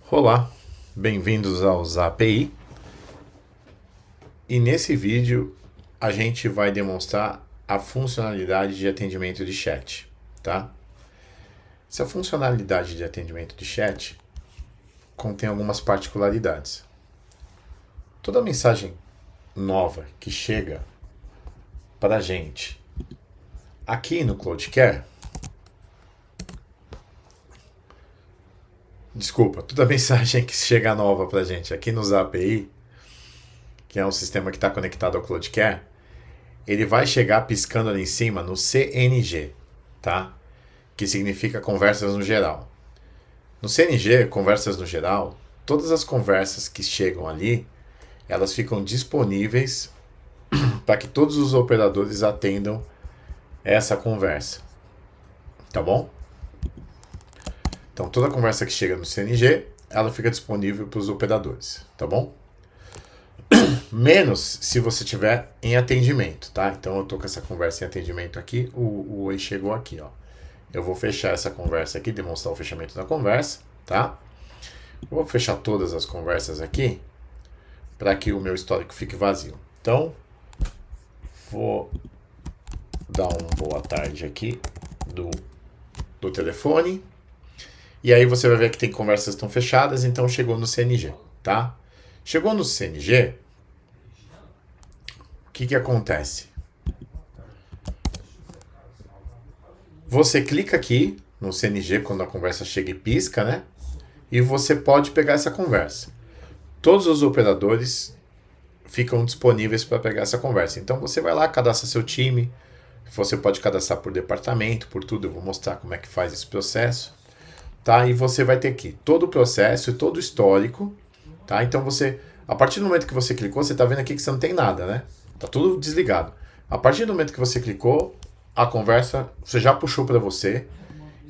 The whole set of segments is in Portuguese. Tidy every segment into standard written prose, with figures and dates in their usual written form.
Olá, bem-vindos ao API. E nesse vídeo a gente vai demonstrar a funcionalidade de atendimento de chat, tá? Essa funcionalidade de atendimento de chat contém algumas particularidades. Toda mensagem nova que chega para a gente aqui no Cloudcare, toda mensagem que chega nova para a gente aqui no API, que é um sistema que está conectado ao Cloudcare, ele vai chegar piscando ali em cima no CNG, tá? Que significa conversas no geral. No CNG, conversas no geral, todas as conversas que chegam ali, elas ficam disponíveis para que todos os operadores atendam essa conversa, tá bom? Então toda conversa que chega no CNG, ela fica disponível para os operadores, tá bom? Menos se você tiver em atendimento, tá? Então eu tô com essa conversa em atendimento aqui, o Oi chegou aqui, ó. Eu vou fechar essa conversa aqui, demonstrar o fechamento da conversa, tá? Eu vou fechar todas as conversas aqui para que o meu histórico fique vazio. Então, vou dar um boa tarde aqui do telefone. E aí você vai ver que tem conversas que estão fechadas, então chegou no CNG, tá? Chegou no CNG, o que acontece? Você clica aqui no CNG quando a conversa chega e pisca, né? E você pode pegar essa conversa. Todos os operadores ficam disponíveis para pegar essa conversa. Então você vai lá, cadastra seu time. Você pode cadastrar por departamento, por tudo. Eu vou mostrar como é que faz esse processo. Tá? E você vai ter aqui todo o processo e todo o histórico. Tá? Então você, a partir do momento que você clicou, você está vendo aqui que você não tem nada, né? Tá tudo desligado. A partir do momento que você clicou, a conversa você já puxou para você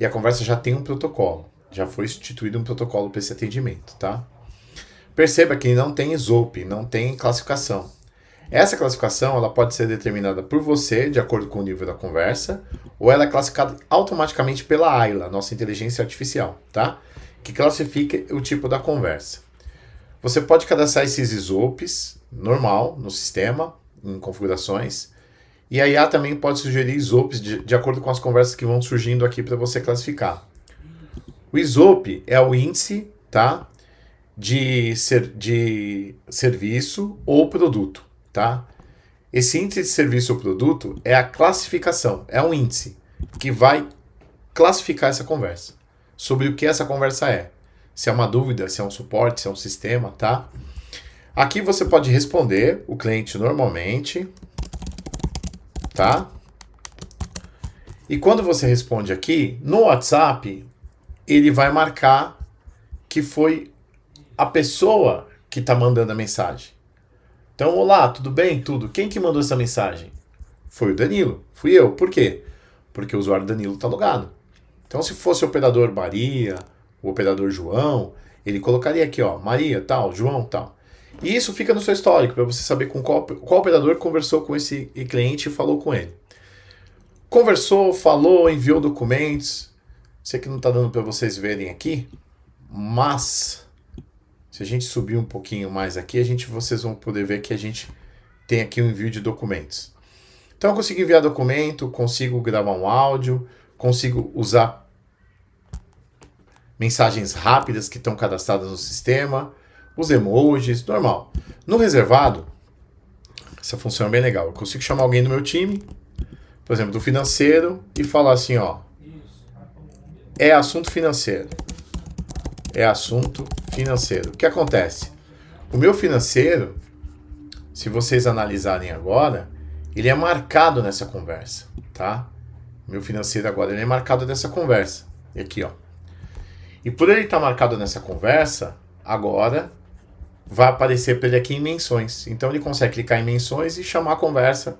e a conversa já tem um protocolo. Já foi instituído um protocolo para esse atendimento, tá? Perceba que não tem SOAP, não tem classificação. Essa classificação ela pode ser determinada por você, de acordo com o nível da conversa, ou ela é classificada automaticamente pela Ayla, nossa inteligência artificial, tá? Que classifica o tipo da conversa. Você pode cadastrar esses SOAPs normal no sistema, em configurações, e a IA também pode sugerir SOAPs de acordo com as conversas que vão surgindo aqui para você classificar. O SOAP é o índice, tá? De serviço ou produto, tá? Esse índice de serviço ou produto é a classificação, é um índice que vai classificar essa conversa, sobre o que essa conversa é. Se é uma dúvida, se é um suporte, se é um sistema, tá? Aqui você pode responder o cliente normalmente, tá? E quando você responde aqui, no WhatsApp, ele vai marcar que foi a pessoa que está mandando a mensagem. Então, olá, tudo bem? Tudo. Quem que mandou essa mensagem? Foi o Danilo. Fui eu. Por quê? Porque o usuário Danilo está logado. Então, se fosse o operador Maria, o operador João, ele colocaria aqui, ó, Maria, tal, João, tal. E isso fica no seu histórico, para você saber com qual operador conversou com esse cliente e falou com ele. Conversou, falou, enviou documentos. Sei que não está dando para vocês verem aqui, mas se a gente subir um pouquinho mais aqui, vocês vão poder ver que a gente tem aqui um envio de documentos. Então eu consigo enviar documento, consigo gravar um áudio, consigo usar mensagens rápidas que estão cadastradas no sistema, os emojis, normal. No reservado, essa função é bem legal. Eu consigo chamar alguém do meu time, por exemplo, do financeiro, e falar assim, ó, é assunto financeiro. É assunto financeiro. O que acontece? O meu financeiro, se vocês analisarem agora, ele é marcado nessa conversa, tá? O meu financeiro agora ele é marcado nessa conversa. E aqui, ó. E por ele estar marcado nessa conversa, agora vai aparecer para ele aqui em menções. Então ele consegue clicar em menções e chamar a conversa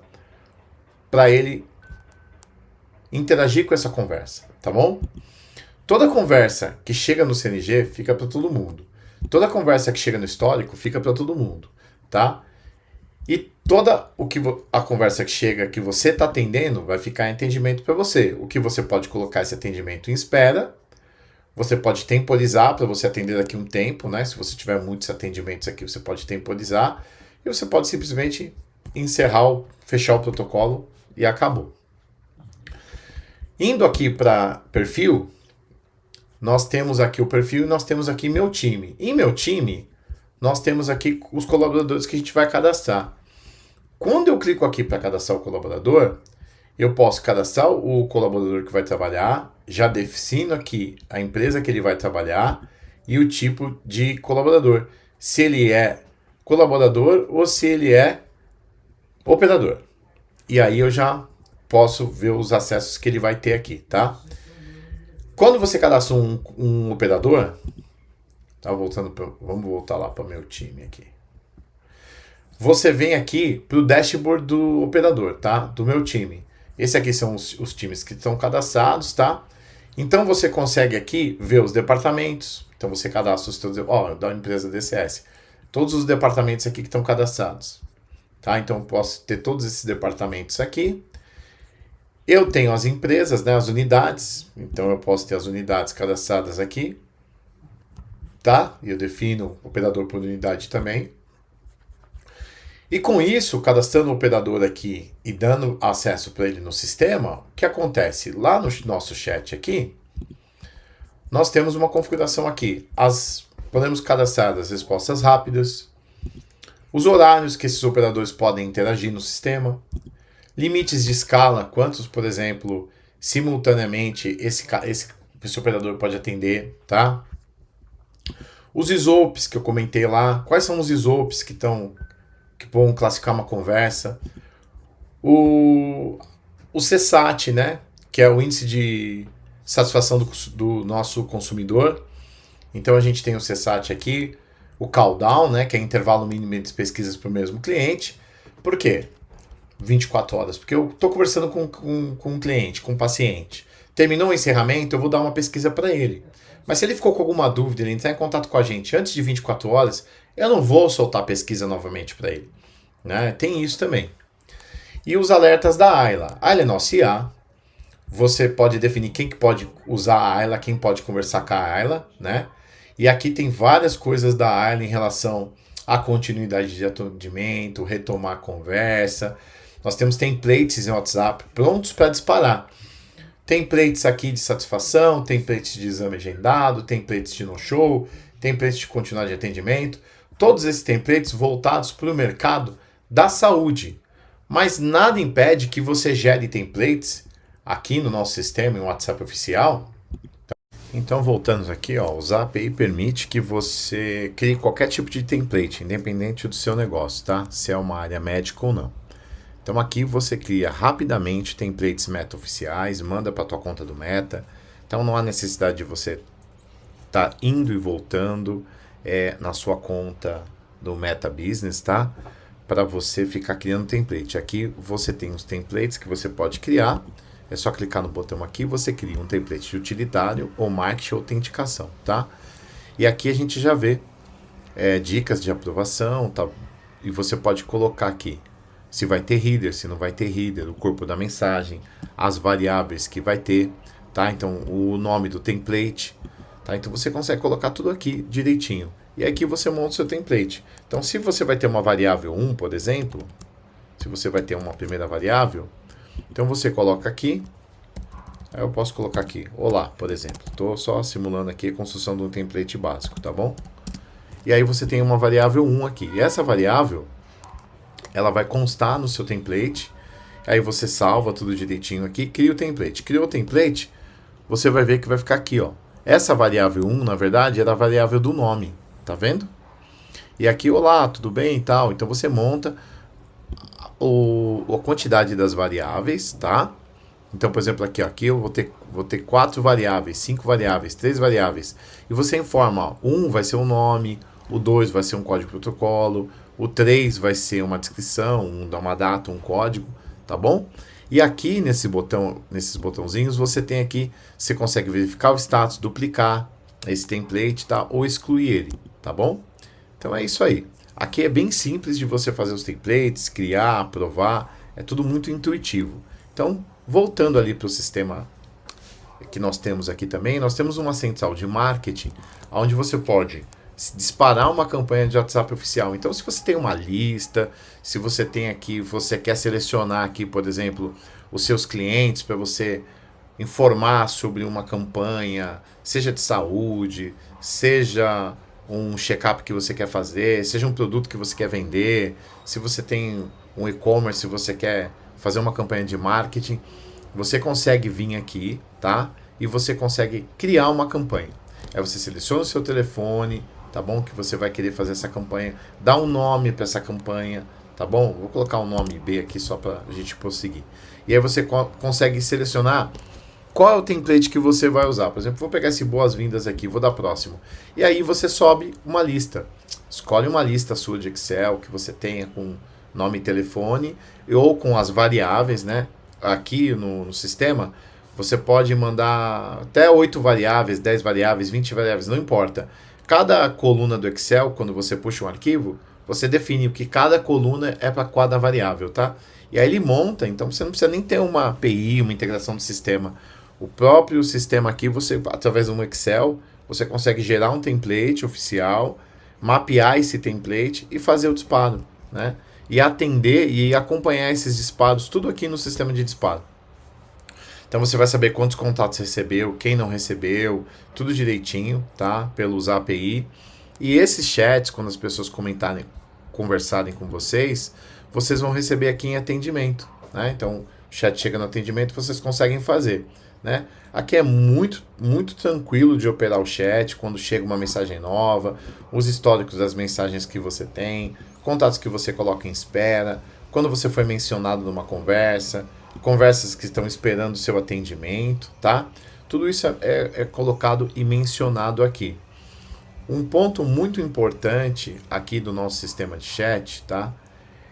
para ele interagir com essa conversa, tá bom? Toda conversa que chega no CNG fica para todo mundo. Toda conversa que chega no histórico fica para todo mundo, tá? E toda a conversa que chega que você está atendendo vai ficar em atendimento para você. O que você pode colocar esse atendimento em espera, Você pode temporizar para você atender daqui um tempo, né? Se você tiver muitos atendimentos aqui, você pode temporizar. E você pode simplesmente encerrar, fechar o protocolo e acabou. Indo aqui para perfil, nós temos aqui o perfil e nós temos aqui meu time. Em meu time, nós temos aqui os colaboradores que a gente vai cadastrar. Quando eu clico aqui para cadastrar o colaborador, eu posso cadastrar o colaborador que vai trabalhar, já defino aqui a empresa que ele vai trabalhar e o tipo de colaborador. Se ele é colaborador ou se ele é operador. E aí eu já posso ver os acessos que ele vai ter aqui, tá? Quando você cadastra um operador, tá vamos voltar lá para meu time aqui. Você vem aqui para o dashboard do operador, tá? Do meu time. Esse aqui são os times que estão cadastrados, tá? Então você consegue aqui ver os departamentos. Então você cadastra os seus, da empresa DCS. Todos os departamentos aqui que estão cadastrados, tá? Então eu posso ter todos esses departamentos aqui. Eu tenho as empresas, né, as unidades. Então eu posso ter as unidades cadastradas aqui, tá? E eu defino operador por unidade também. E com isso, cadastrando o operador aqui e dando acesso para ele no sistema, o que acontece? Lá no nosso chat aqui, nós temos uma configuração aqui. Podemos cadastrar as respostas rápidas, os horários que esses operadores podem interagir no sistema, limites de escala, quantos, por exemplo, simultaneamente esse operador pode atender, tá? Os ISOPs que eu comentei lá, quais são os ISOPs que vão classificar uma conversa. O CSAT, né? Que é o índice de satisfação do nosso consumidor. Então a gente tem o CSAT aqui, o countdown, né? Que é intervalo mínimo de pesquisas para o mesmo cliente. Por quê? 24 horas. Porque eu estou conversando com um cliente, com um paciente. Terminou o encerramento, eu vou dar uma pesquisa para ele. Mas se ele ficou com alguma dúvida, ele entrar em contato com a gente antes de 24 horas, eu não vou soltar a pesquisa novamente para ele, né? Tem isso também. E os alertas da Ayla. A Ayla é nossa IA. Você pode definir quem que pode usar a Ayla, quem pode conversar com a Ayla, né? E aqui tem várias coisas da Ayla em relação à continuidade de atendimento, retomar a conversa. Nós temos templates em WhatsApp prontos para disparar. Templates aqui de satisfação, templates de exame agendado, templates de no-show, templates de continuidade de atendimento. Todos esses templates voltados para o mercado da saúde. Mas nada impede que você gere templates aqui no nosso sistema, em WhatsApp oficial. Então, voltando aqui, ó, o Zap API permite que você crie qualquer tipo de template, independente do seu negócio, tá? Se é uma área médica ou não. Então, aqui você cria rapidamente templates Meta oficiais, manda para a tua conta do Meta. Então, não há necessidade de você estar indo e voltando na sua conta do Meta Business, tá? Para você ficar criando template. Aqui você tem os templates que você pode criar. É só clicar no botão aqui e você cria um template de utilitário ou marketing ou autenticação, tá? E aqui a gente já vê dicas de aprovação, tá? E você pode colocar aqui se vai ter header, se não vai ter header, o corpo da mensagem, as variáveis que vai ter, tá? Então, o nome do template, tá? Então, você consegue colocar tudo aqui direitinho. E aqui você monta o seu template. Então, se você vai ter uma variável 1, por exemplo, se você vai ter uma primeira variável, então você coloca aqui, aí eu posso colocar aqui, olá, por exemplo. Estou só simulando aqui a construção de um template básico, tá bom? E aí você tem uma variável 1 aqui. E essa variável, ela vai constar no seu template. Aí você salva tudo direitinho aqui, cria o template. Criou o template, você vai ver que vai ficar aqui, ó. Essa variável 1, na verdade, era a variável do nome, tá vendo? E aqui, olá, tudo bem e tal. Então você monta a quantidade das variáveis, tá? Então, por exemplo, aqui eu vou ter 4 variáveis, 5 variáveis, 3 variáveis. E você informa, ó, 1 vai ser o nome, o 2 vai ser um código protocolo, o 3 vai ser uma descrição, uma data, um código, tá bom? E aqui nesses botãozinhos, você tem aqui, você consegue verificar o status, duplicar esse template, tá? Ou excluir ele, tá bom? Então é isso aí. Aqui é bem simples de você fazer os templates, criar, aprovar, é tudo muito intuitivo. Então, voltando ali para o sistema que nós temos aqui também, nós temos uma central de marketing, onde você pode disparar uma campanha de WhatsApp oficial. Então, se você tem uma lista, se você tem aqui, você quer selecionar aqui, por exemplo, os seus clientes para você informar sobre uma campanha, seja de saúde, seja um check-up que você quer fazer, seja um produto que você quer vender, se você tem um e-commerce, se você quer fazer uma campanha de marketing, você consegue vir aqui, tá? E você consegue criar uma campanha. Aí você seleciona o seu telefone, tá bom? Que você vai querer fazer essa campanha, dá um nome para essa campanha, tá bom? Vou colocar um nome B aqui só para a gente prosseguir. E aí você consegue selecionar qual é o template que você vai usar. Por exemplo, vou pegar esse boas-vindas aqui, vou dar próximo. E aí você sobe uma lista. Escolhe uma lista sua de Excel que você tenha com nome e telefone ou com as variáveis, né? Aqui no sistema, você pode mandar até 8 variáveis, 10 variáveis, 20 variáveis, não importa. Cada coluna do Excel, quando você puxa um arquivo, você define o que cada coluna é para cada variável, tá? E aí ele monta, então você não precisa nem ter uma API, uma integração do sistema. O próprio sistema aqui, você, através de um Excel, você consegue gerar um template oficial, mapear esse template e fazer o disparo, né? E atender e acompanhar esses disparos, tudo aqui no sistema de disparo. Então você vai saber quantos contatos recebeu, quem não recebeu, tudo direitinho, tá? Pelos API. E esses chats, quando as pessoas comentarem, conversarem com vocês, vocês vão receber aqui em atendimento, né? Então, o chat chega no atendimento, vocês conseguem fazer, né? Aqui é muito tranquilo de operar o chat quando chega uma mensagem nova, os históricos das mensagens que você tem, contatos que você coloca em espera, quando você foi mencionado numa conversa, conversas que estão esperando o seu atendimento, tá? Tudo isso é colocado e mencionado aqui. Um ponto muito importante aqui do nosso sistema de chat, tá?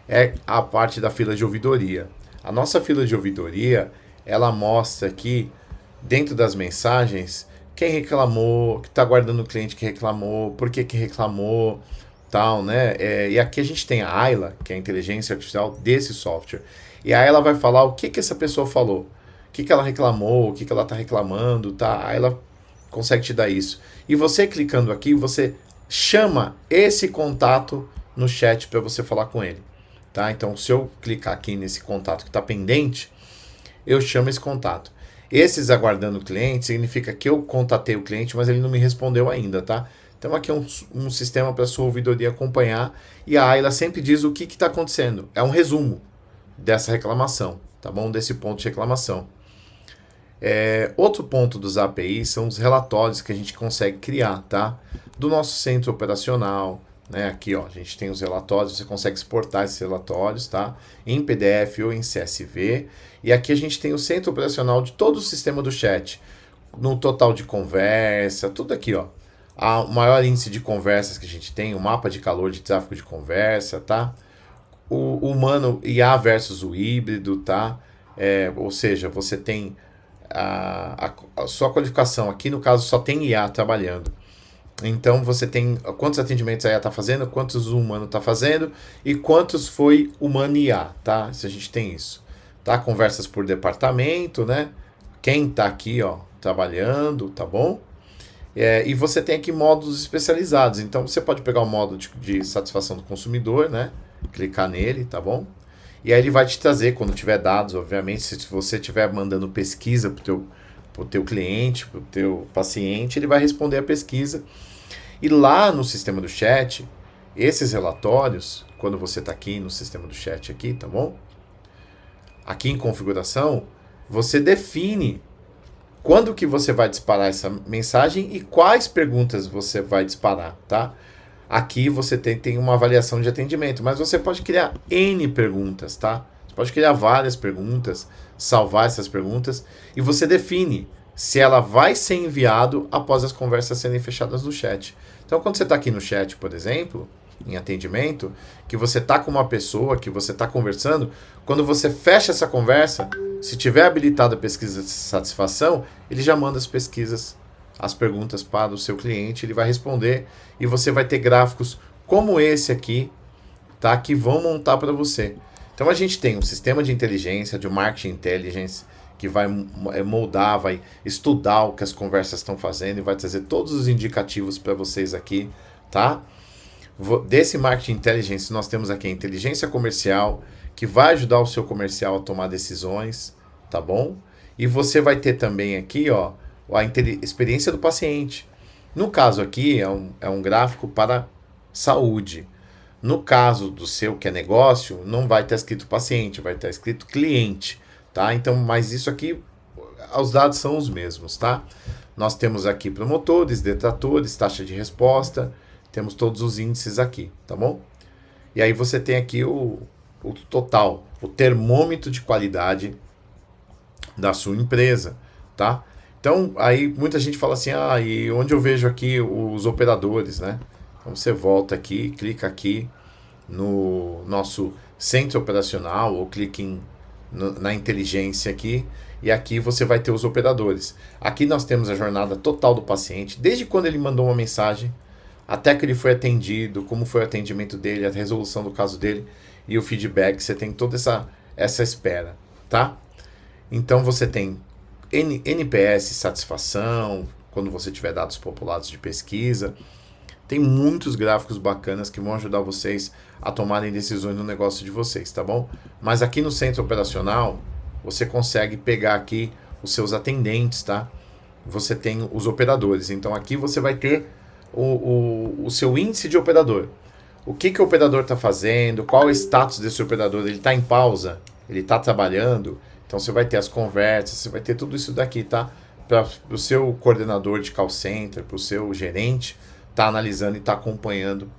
É a parte da fila de ouvidoria. A nossa fila de ouvidoria, ela mostra aqui, dentro das mensagens, quem reclamou, que está guardando o cliente que reclamou, por que reclamou, tal, né? E aqui a gente tem a Ayla, que é a inteligência artificial desse software. E aí ela vai falar o que essa pessoa falou, o que ela reclamou, o que ela está reclamando, tá? Aí ela consegue te dar isso. E você clicando aqui, você chama esse contato no chat para você falar com ele. Tá? Então, se eu clicar aqui nesse contato que está pendente, eu chamo esse contato. Esses aguardando o cliente significa que eu contatei o cliente, mas ele não me respondeu ainda, tá? Então, aqui é um sistema para a sua ouvidoria acompanhar e a Ayla sempre diz o que está acontecendo. É um resumo dessa reclamação, tá bom? Desse ponto de reclamação. Outro ponto dos APIs são os relatórios que a gente consegue criar, tá? Do nosso centro operacional, né? Aqui, ó, a gente tem os relatórios, você consegue exportar esses relatórios, tá? Em PDF ou em CSV. E aqui a gente tem o centro operacional de todo o sistema do chat, no total de conversa, tudo aqui, ó. O maior índice de conversas que a gente tem, o mapa de calor de tráfego de conversa, tá? O humano IA versus o híbrido, tá? Ou seja, você tem a sua qualificação. Aqui, no caso, só tem IA trabalhando. Então, você tem quantos atendimentos a IA está fazendo, quantos o humano está fazendo e quantos foi humano e IA, tá? Se a gente tem isso. Tá? Conversas por departamento, né? Quem está aqui, ó, trabalhando, tá bom? E você tem aqui módulos especializados. Então, você pode pegar o módulo de satisfação do consumidor, né? Clicar nele, tá bom? E aí ele vai te trazer, quando tiver dados, obviamente, se você estiver mandando pesquisa para o teu cliente, para o teu paciente, ele vai responder a pesquisa. E lá no sistema do chat, esses relatórios, quando você está aqui no sistema do chat aqui, tá bom? Aqui em configuração, você define quando que você vai disparar essa mensagem e quais perguntas você vai disparar, tá? Aqui você tem uma avaliação de atendimento, mas você pode criar N perguntas, tá? Você pode criar várias perguntas, salvar essas perguntas e você define se ela vai ser enviado após as conversas serem fechadas no chat. Então, quando você está aqui no chat, por exemplo, em atendimento, que você está com uma pessoa, que você está conversando, quando você fecha essa conversa, se tiver habilitada a pesquisa de satisfação, ele já manda as pesquisas, as perguntas para o seu cliente, ele vai responder e você vai ter gráficos como esse aqui, tá? Que vão montar para você. Então a gente tem um sistema de inteligência, de marketing intelligence, que vai moldar, vai estudar o que as conversas estão fazendo e vai trazer todos os indicativos para vocês aqui, tá? Desse Marketing Intelligence, nós temos aqui a inteligência comercial, que vai ajudar o seu comercial a tomar decisões, tá bom? E você vai ter também aqui, ó, a experiência do paciente. No caso aqui, é um gráfico para saúde. No caso do seu, que é negócio, não vai estar escrito paciente, vai estar escrito cliente, tá? Então, mas isso aqui, os dados são os mesmos, tá? Nós temos aqui promotores, detratores, taxa de resposta, temos todos os índices aqui, tá bom? E aí você tem aqui o total, o termômetro de qualidade da sua empresa, tá? Então, aí muita gente fala assim, e onde eu vejo aqui os operadores, né? Então você volta aqui, clica aqui no nosso centro operacional ou clique na inteligência aqui e aqui você vai ter os operadores. Aqui nós temos a jornada total do paciente, desde quando ele mandou uma mensagem até que ele foi atendido, como foi o atendimento dele, a resolução do caso dele e o feedback. Você tem toda essa espera, tá? Então você tem NPS, satisfação, quando você tiver dados populados de pesquisa. Tem muitos gráficos bacanas que vão ajudar vocês a tomarem decisões no negócio de vocês, tá bom? Mas aqui no centro operacional, você consegue pegar aqui os seus atendentes, tá? Você tem os operadores. Então aqui você vai ter o seu índice de operador. O que o operador está fazendo, qual é o status desse operador, ele está em pausa, ele está trabalhando. Então você vai ter as conversas, você vai ter tudo isso daqui, tá? Para o seu coordenador de call center, para o seu gerente, tá analisando e tá acompanhando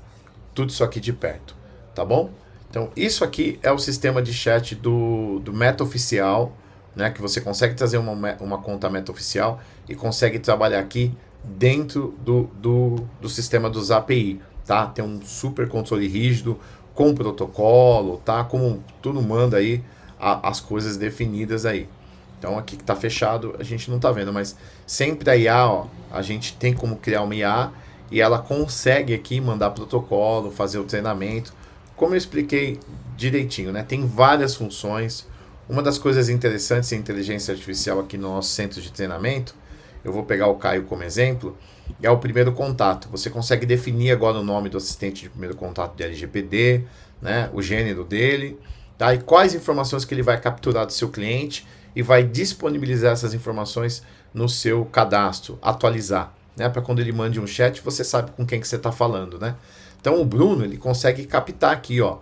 tudo isso aqui de perto, tá bom? Então isso aqui é o sistema de chat do Meta Oficial, né? Que você consegue trazer uma conta Meta Oficial e consegue trabalhar aqui dentro do sistema dos API, tá? Tem um super controle rígido com protocolo, tá? Como tudo manda aí as coisas definidas aí. Então aqui que está fechado a gente não está vendo, mas sempre a IA, ó, a gente tem como criar uma IA e ela consegue aqui mandar protocolo, fazer o treinamento, como eu expliquei direitinho, né? Tem várias funções. Uma das coisas interessantes em inteligência artificial aqui no nosso centro de treinamento, eu vou pegar o Caio como exemplo, é o primeiro contato. Você consegue definir agora o nome do assistente de primeiro contato de LGPD, né? O gênero dele, tá? E quais informações que ele vai capturar do seu cliente e vai disponibilizar essas informações no seu cadastro, atualizar, né? Para quando ele mande um chat, você sabe com quem que você está falando, né? Então o Bruno, ele consegue captar aqui, ó,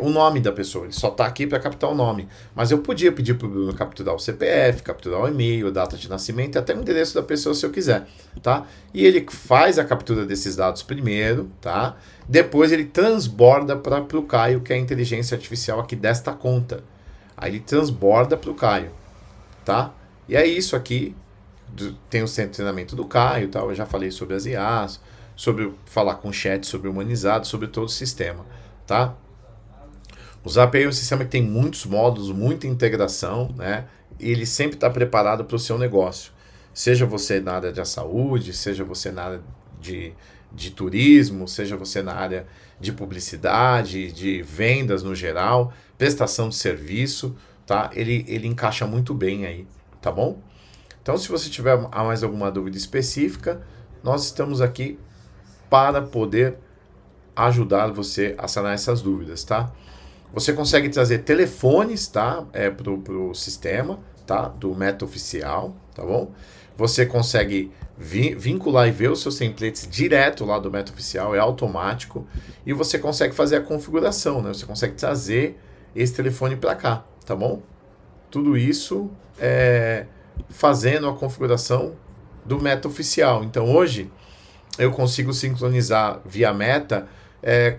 o nome da pessoa, ele só está aqui para captar o nome. Mas eu podia pedir para o Bruno capturar o CPF, capturar o e-mail, a data de nascimento e até o endereço da pessoa se eu quiser, tá? E ele faz a captura desses dados primeiro, tá? Depois ele transborda para o Caio, que é a inteligência artificial aqui desta conta. Aí ele transborda para o Caio, tá? E é isso aqui, tem o centro de treinamento do Caio, tá? Eu já falei sobre as IAs, sobre falar com chat, sobre humanizado, sobre todo o sistema, tá? O API é um sistema que tem muitos módulos, muita integração, né? E ele sempre está preparado para o seu negócio. Seja você na área da saúde, seja você na área de turismo, seja você na área de publicidade, de vendas no geral, prestação de serviço, tá? Ele encaixa muito bem aí, tá bom? Então, se você tiver mais alguma dúvida específica, nós estamos aqui para poder ajudar você a sanar essas dúvidas, tá? Você consegue trazer telefones, tá? Pro sistema, tá? Do Meta Oficial, tá bom? Você consegue vincular e ver os seus templates direto lá do Meta Oficial, é automático. E você consegue fazer a configuração, né? Você consegue trazer esse telefone para cá, tá bom? Tudo isso fazendo a configuração do Meta Oficial. Então hoje eu consigo sincronizar via Meta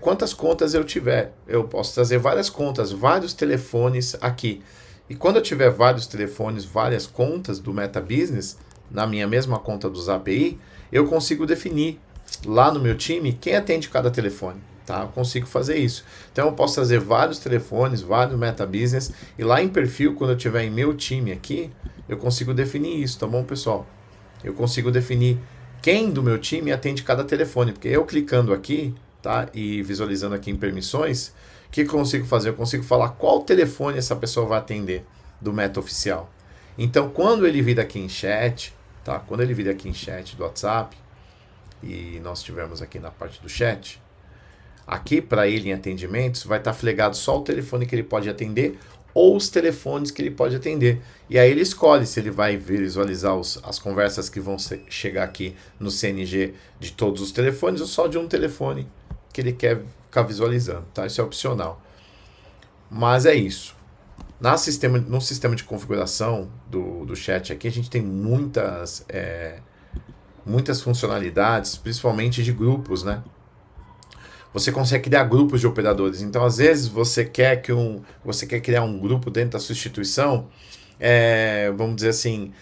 quantas contas eu tiver. Eu posso trazer várias contas, vários telefones aqui. E quando eu tiver vários telefones, várias contas do Meta Business, na minha mesma conta dos API, eu consigo definir lá no meu time quem atende cada telefone. Tá? Eu consigo fazer isso. Então eu posso trazer vários telefones, vários Meta Business, e lá em perfil, quando eu tiver em meu time aqui, eu consigo definir isso, tá bom, pessoal? Eu consigo definir quem do meu time atende cada telefone, porque eu clicando aqui, tá? E visualizando aqui em permissões, o que eu consigo fazer? Eu consigo falar qual telefone essa pessoa vai atender do Meta Oficial. Então, quando ele vir aqui em chat, tá? Quando ele vir aqui em chat do WhatsApp, e nós estivermos aqui na parte do chat, aqui para ele em atendimentos, vai estar flegado só o telefone que ele pode atender ou os telefones que ele pode atender. E aí ele escolhe se ele vai visualizar as conversas que vão chegar aqui no CNG de todos os telefones ou só de um telefone que ele quer ficar visualizando, tá? Isso é opcional. Mas é isso. No sistema de configuração do chat aqui, a gente tem muitas funcionalidades, principalmente de grupos, né? Você consegue criar grupos de operadores. Então, às vezes, você quer criar um grupo dentro da sua instituição, vamos dizer assim,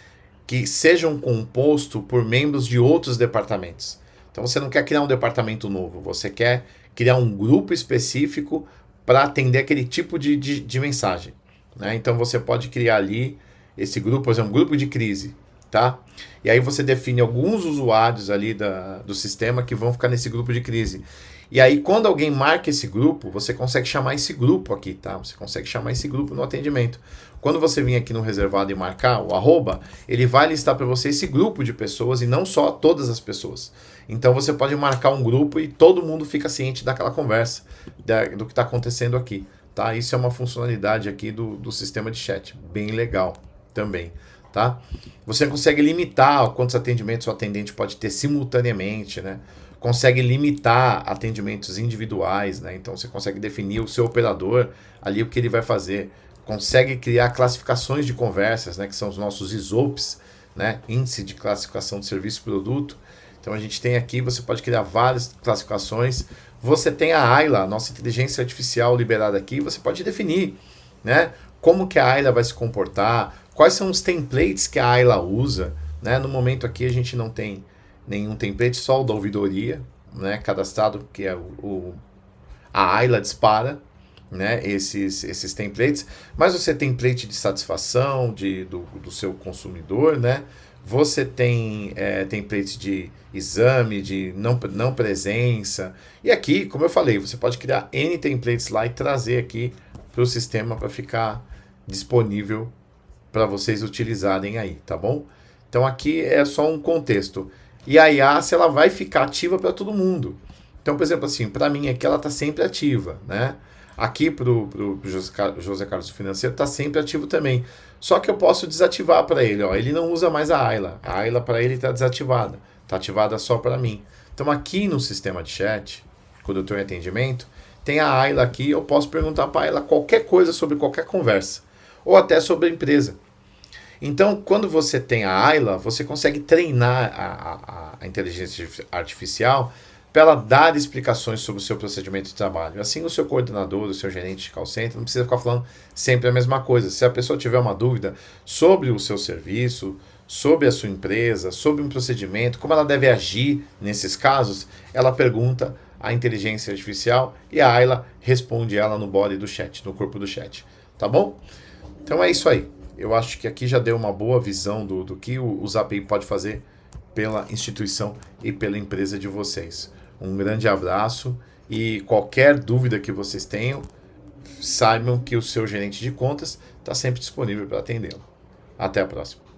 que sejam composto por membros de outros departamentos. Então, você não quer criar um departamento novo, você quer criar um grupo específico para atender aquele tipo de mensagem, né? Então, você pode criar ali esse grupo, por exemplo, um grupo de crise, tá? E aí você define alguns usuários ali do sistema que vão ficar nesse grupo de crise. E aí, quando alguém marca esse grupo, você consegue chamar esse grupo aqui, tá? Você consegue chamar esse grupo no atendimento. Quando você vir aqui no reservado e marcar o @, ele vai listar para você esse grupo de pessoas e não só todas as pessoas. Então, você pode marcar um grupo e todo mundo fica ciente daquela conversa, do que está acontecendo aqui, tá? Isso é uma funcionalidade aqui do sistema de chat, bem legal também, tá? Você consegue limitar quantos atendimentos o atendente pode ter simultaneamente, né? Consegue limitar atendimentos individuais, né? Então você consegue definir o seu operador ali, o que ele vai fazer. Consegue criar classificações de conversas, né? Que são os nossos ISOPs, né? Índice de classificação de serviço e produto. Então a gente tem aqui, você pode criar várias classificações. Você tem a Ayla, nossa inteligência artificial liberada aqui, você pode definir, né? Como que a Ayla vai se comportar, quais são os templates que a Ayla usa, né? No momento aqui a gente não tem nenhum template, só o da ouvidoria, né, cadastrado, que é a Ayla dispara, né, esses templates, mas você tem template de satisfação do seu consumidor, né, você tem template de exame, de não presença, e aqui, como eu falei, você pode criar N templates lá e trazer aqui para o sistema para ficar disponível para vocês utilizarem aí, tá bom? Então aqui é só um contexto. E a IaaS, ela vai ficar ativa para todo mundo. Então, por exemplo, assim, para mim aqui ela está sempre ativa, né? Aqui para o José Carlos Financeiro está sempre ativo também. Só que eu posso desativar para ele, ó. Ele não usa mais a Ayla. A Ayla para ele está desativada. Está ativada só para mim. Então aqui no sistema de chat, quando eu estou em atendimento, tem a Ayla aqui, eu posso perguntar para a Ayla qualquer coisa sobre qualquer conversa. Ou até sobre a empresa. Então, quando você tem a Ayla, você consegue treinar a inteligência artificial para ela dar explicações sobre o seu procedimento de trabalho. Assim, o seu coordenador, o seu gerente de call center, não precisa ficar falando sempre a mesma coisa. Se a pessoa tiver uma dúvida sobre o seu serviço, sobre a sua empresa, sobre um procedimento, como ela deve agir nesses casos, ela pergunta à inteligência artificial e a Ayla responde ela no body do chat, no corpo do chat. Tá bom? Então é isso aí. Eu acho que aqui já deu uma boa visão do que o ZapAI pode fazer pela instituição e pela empresa de vocês. Um grande abraço e qualquer dúvida que vocês tenham, saibam que o seu gerente de contas está sempre disponível para atendê-lo. Até a próxima.